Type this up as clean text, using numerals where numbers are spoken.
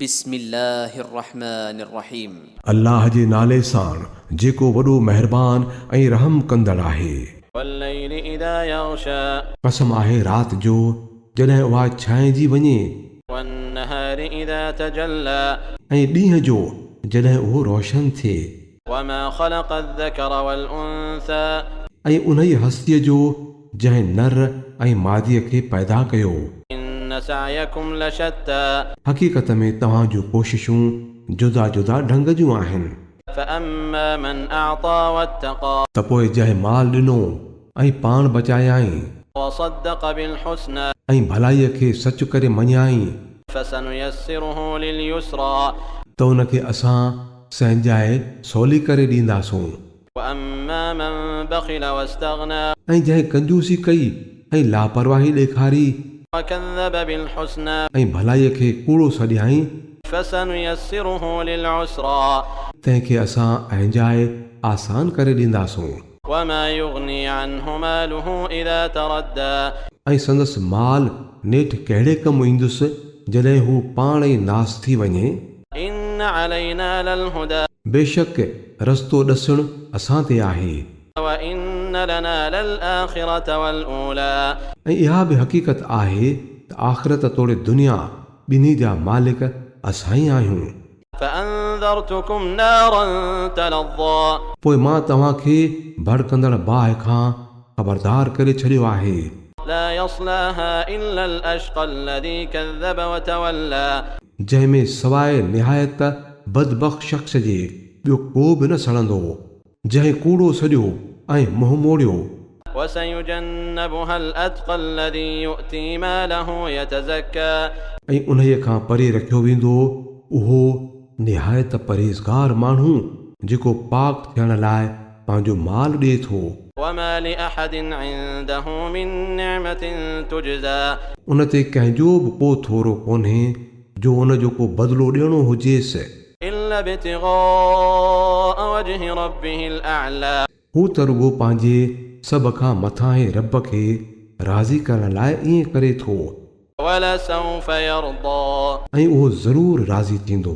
बिस्मिल्लाहिर्रहमानिर्रहीम। अल्लाह जे नाले सां जेको वॾो महिरबान ऐं रहम कंदड़ आहे। वल्लैलि इज़ा यग़शा, कसम आहे रात जो जॾहिं उहा छांइजी वञे, वन्नहारि इज़ा तजल्ला, ऐं ॾींहं जो जॾहिं उहो रोशन थिए, वमा ख़लक़ अज़्ज़करा वल उन्सा, ऐं उन ई हस्तीअ जो जंहिं नर ऐं मादीअ खे पैदा कयो। इन्न सअयकुम लशत्ता, हक़ीक़त में तव्हां जूं कोशिशूं जुदा जुदा ढंग जूं आहिनि। फअम्मा मन अअता वत्तक़ा, त पोइ जंहिं माल ॾिनो ऐं पाण बचायाई वसद्दक़ बिलहुस्ना, ऐं भलाईअ खे सच करे मञियाई, फसनुयस्सिरुहु लिलयुस्रा, त उनखे असां संजाए सवली करे ॾींदासूं। वअम्मा मन बख़िल वस्तग़ना, ऐं जंहिं कंजूसी कई ऐं लापरवाही ॾेखारी वकज़्ज़ब बिलहुस्ना, ऐं भलाईअ खे कूड़ो सॾियाई, फसनुयस्सिरुहु लिलयुस्रा, तंहिंखे असां अहंजाए आसान करे ॾींदासूं। वमा युग़नी अन्हु मालुहु इज़ा तरद्दा, ऐं संदसि माल नेठि कहिड़े कमु ईंदुसि जॾहिं हू पाण ई नास थी वञे। इन्न अलैना ललहुदा, बेशक रस्तो ॾसणु असां ते आहे, व इन्न लना ललआखिरत वलऊला, ऐं इहा बि हक़ीक़त आहे त आख़िरत तोड़े दुनिया ॿिन्ही जा मालिक असां ई आहियूं। फअंज़रतुकुम नारन तलज़्ज़ा, पोइ मां तव्हांखे भड़कंदड़ बाहि खां ख़बरदार करे छॾियो आहे। ला यस्लाहा इल्ला अलअश्क़ा अलज़ी कज़्ज़ब वतवल्ला, जंहिंमें सवाइ निहायत बदबख़्त शख़्स जे ॿियो को बि न सड़ंदो, जंहिं कूड़ो सॼो ऐं मुंहुं मोड़ियो। वसयुजन्नबुहा अलअत्क़ा अलज़ी युअती मालहु यतज़क्का, ऐं उन्हीअ खां परे रखियो वेंदो उहो निहायत परहेज़गार माण्हू जेको पाक थियण लाइ पंहिंजो माल ॾिए थो। वमा लिअहदिन इंदहु मिन निअमतिन तुजज़ा, उन ते कंहिंजो बि को थोरो कोन्हे जो उन जो को बदिलो ॾियणो हुजेसि, इल्ला बितिग़ाअ वजहि रब्बिहिल अअला, हू त रुॻो पंहिंजे सभ खां मथां रब खे राज़ी करण लाइ ईअं करे थो, वलसौफ़ यर्दा, ऐं उहो ज़रूरु राज़ी थींदो।